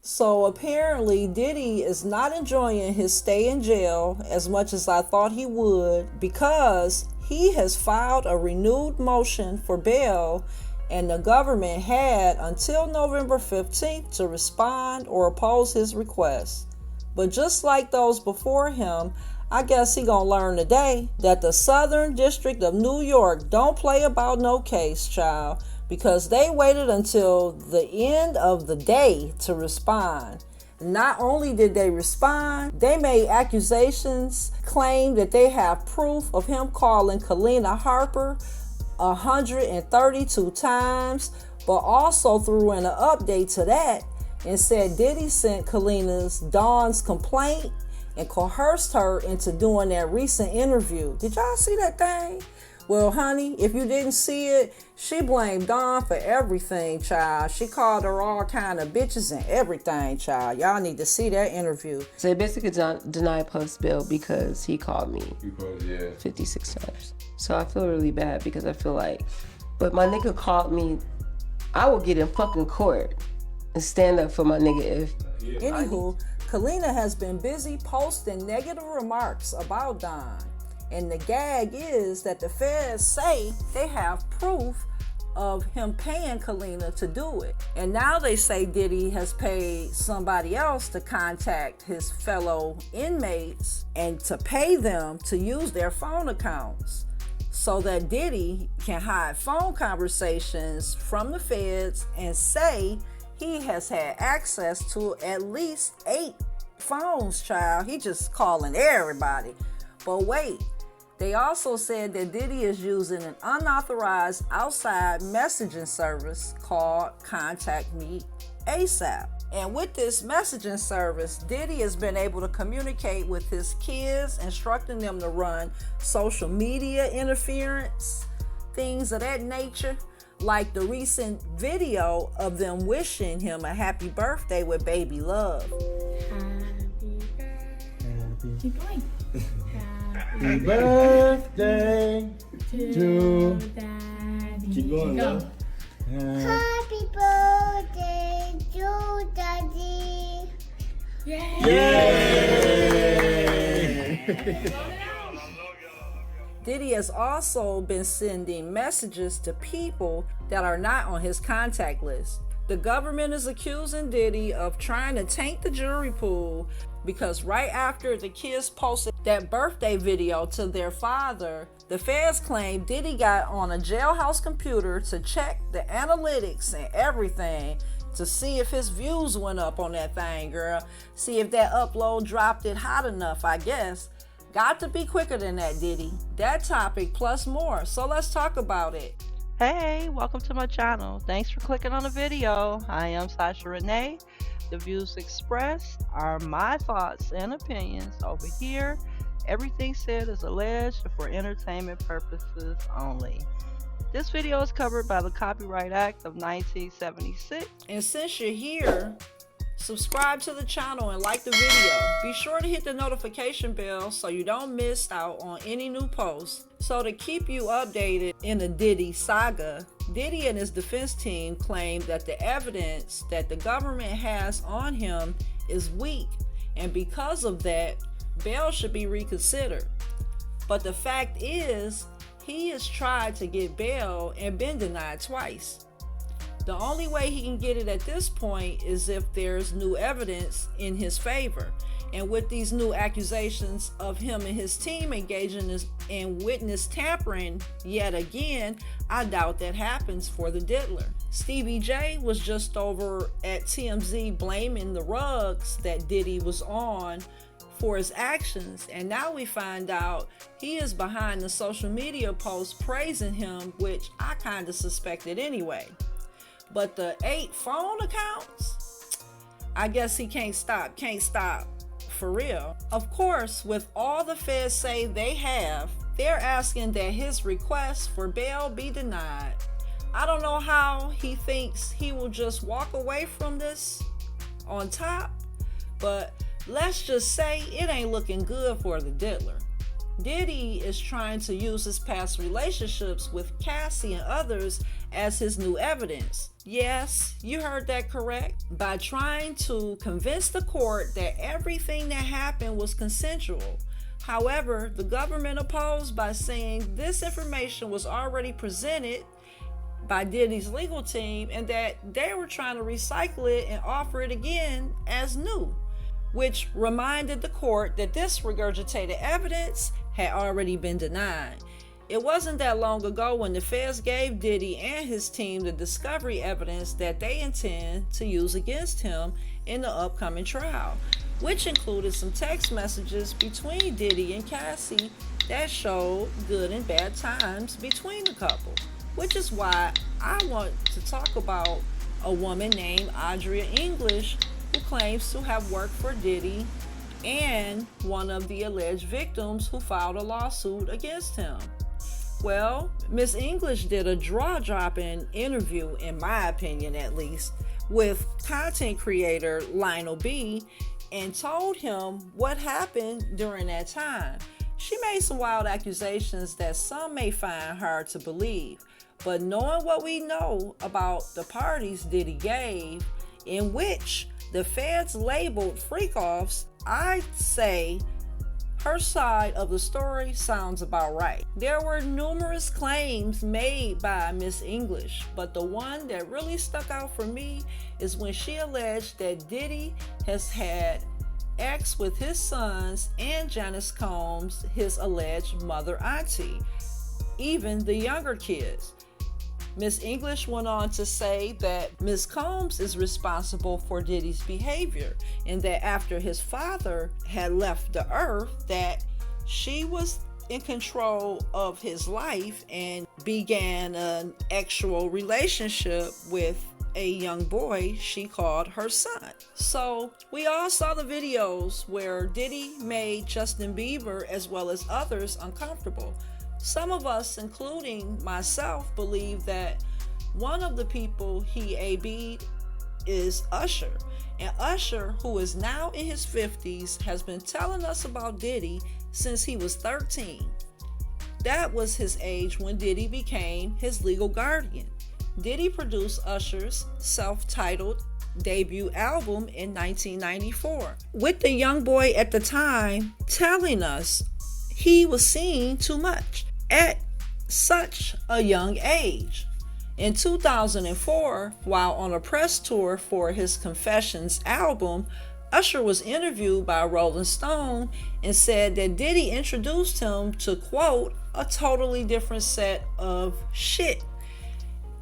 So apparently Diddy is not enjoying his stay in jail as much as I thought he would, because he has filed a renewed motion for bail, and the government had until November 15th to respond or oppose his request. But just like those before him, I guess he gonna learn today that the Southern District of New York don't play about no case, child, because they waited until the end of the day to respond. Not only did they respond, they made accusations, claimed that they have proof of him calling Kalina Harper 132 times, but also threw in an update to that and said Diddy sent Kalina's Dawn's complaint and coerced her into doing that recent interview. Did y'all see that thing? Well, honey, if you didn't see it, she blamed Dawn for everything, child. She called her all kind of bitches and everything, child. Y'all need to see that interview. So they basically denied post bail because he called me 56 times. So I feel really bad because I feel like, but my nigga called me, I will get in fucking court and stand up for my nigga if... Anywho, Kalina has been busy posting negative remarks about Dawn. And the gag is that the feds say they have proof of him paying Kalina to do it. And now they say Diddy has paid somebody else to contact his fellow inmates and to pay them to use their phone accounts so that Diddy can hide phone conversations from the feds and say he has had access to at least 8 phones, child. He just calling everybody. But wait, they also said that Diddy is using an unauthorized outside messaging service called Contact Me ASAP. And with this messaging service, Diddy has been able to communicate with his kids, instructing them to run social media interference, things of that nature, like the recent video of them wishing him a happy birthday with baby Love. Happy birthday. Keep going. Happy birthday to Daddy. Keep going, Go. Happy birthday to Daddy. Yay! Diddy has also been sending messages to people that are not on his contact list. The government is accusing Diddy of trying to taint the jury pool because right after the kids posted that birthday video to their father, the feds claim Diddy got on a jailhouse computer to check the analytics and everything to see if his views went up on that thing, girl. See if that upload dropped it hot enough, I guess. Got to be quicker than that, Diddy. That topic plus more. So let's talk about it. Hey, welcome to my channel. Thanks for clicking on the video. I am Sasha Renae. The views expressed are my thoughts and opinions over here. Everything said is alleged for entertainment purposes only. This video is covered by the Copyright Act of 1976. And since you're here, subscribe to the channel and like the video. Be sure to hit the notification bell so you don't miss out on any new posts. So to keep you updated in the Diddy saga, Diddy and his defense team claim that the evidence that the government has on him is weak, and because of that, bail should be reconsidered. But the fact is, he has tried to get bail and been denied twice. The only way he can get it at this point is if there's new evidence in his favor. And with these new accusations of him and his team engaging in witness tampering yet again, I doubt that happens for the diddler. Stevie J was just over at TMZ blaming the rugs that Diddy was on for his actions, and now we find out he is behind the social media posts praising him, which I kind of suspected anyway. But the 8 phone accounts, I guess he can't stop for real. Of course, with all the feds say they have, they're asking that his request for bail be denied. I don't know how he thinks he will just walk away from this on top, but let's just say it ain't looking good for the diddler. Diddy is trying to use his past relationships with Cassie and others as his new evidence. Yes, you heard that correct. By trying to convince the court that everything that happened was consensual. However, the government opposed by saying this information was already presented by Diddy's legal team and that they were trying to recycle it and offer it again as new, which reminded the court that this regurgitated evidence had already been denied. It wasn't that long ago when the feds gave Diddy and his team the discovery evidence that they intend to use against him in the upcoming trial, which included some text messages between Diddy and Cassie that showed good and bad times between the couple, which is why I want to talk about a woman named Audrey English who claims to have worked for Diddy and one of the alleged victims who filed a lawsuit against him. Well, Miss English did a jaw-dropping interview, in my opinion at least, with content creator Lionel B and told him what happened during that time. She made some wild accusations that some may find hard to believe, but knowing what we know about the parties Diddy gave, in which the feds labeled freak-offs, I'd say her side of the story sounds about right. There were numerous claims made by Miss English, but the one that really stuck out for me is when she alleged that Diddy has had sex with his sons and Janice Combs, his alleged mother auntie, even the younger kids. Miss English went on to say that Miss Combs is responsible for Diddy's behavior and that after his father had left the earth, that she was in control of his life and began an actual relationship with a young boy she called her son. So we all saw the videos where Diddy made Justin Bieber as well as others uncomfortable. Some of us, including myself, believe that one of the people he AB'd is Usher. And Usher, who is now in his 50s, has been telling us about Diddy since he was 13. That was his age when Diddy became his legal guardian. Diddy produced Usher's self-titled debut album in 1994, with the young boy at the time telling us he was seeing too much at such a young age. In 2004, while on a press tour for his Confessions album, Usher was interviewed by Rolling Stone and said that Diddy introduced him to, quote, a totally different set of shit.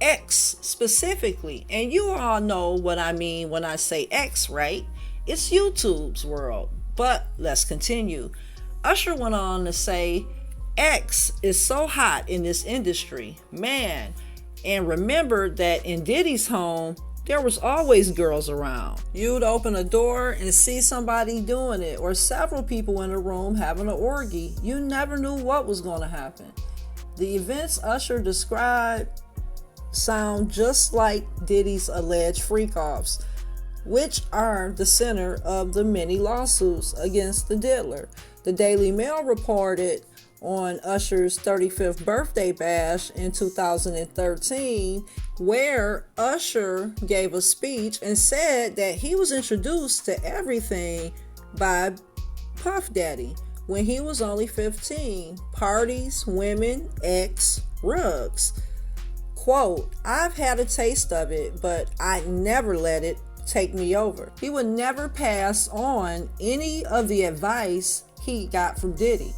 X specifically, and you all know what I mean when I say X, right? It's YouTube's world. But let's continue. Usher went on to say, X is so hot in this industry, man. And remember that in Diddy's home, there was always girls around. You'd open a door and see somebody doing it, or several people in a room having an orgy. You never knew what was going to happen. The events Usher described sound just like Diddy's alleged freak-offs, which are the center of the many lawsuits against the diddler. The Daily Mail reported on Usher's 35th birthday bash in 2013, where Usher gave a speech and said that he was introduced to everything by Puff Daddy when he was only 15. Parties, women, X, rugs. Quote, I've had a taste of it, but I never let it take me over. He would never pass on any of the advice he got from Diddy.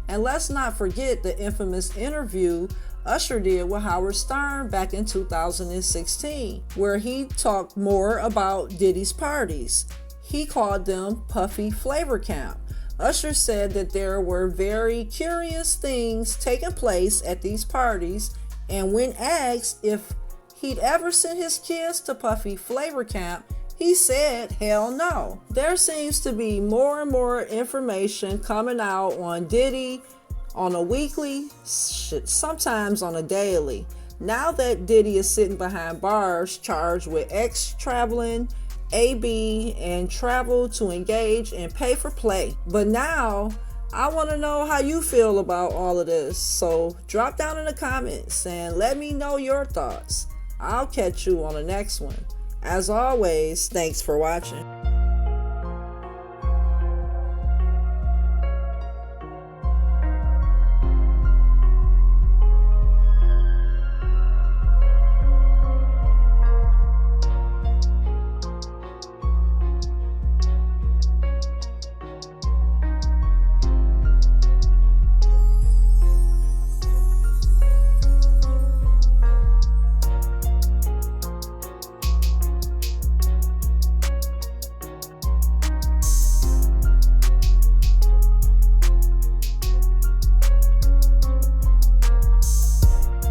And let's not forget the infamous interview Usher did with Howard Stern back in 2016, where he talked more about Diddy's parties. He called them Puffy Flavor Camp. Usher said that there were very curious things taking place at these parties, and when asked if he'd ever sent his kids to Puffy Flavor Camp, he said, hell no. There seems to be more and more information coming out on Diddy on a weekly, sometimes on a daily. Now that Diddy is sitting behind bars charged with traveling, AB, and travel to engage and pay for play. But now I want to know how you feel about all of this. So drop down in the comments and let me know your thoughts. I'll catch you on the next one. As always, thanks for watching.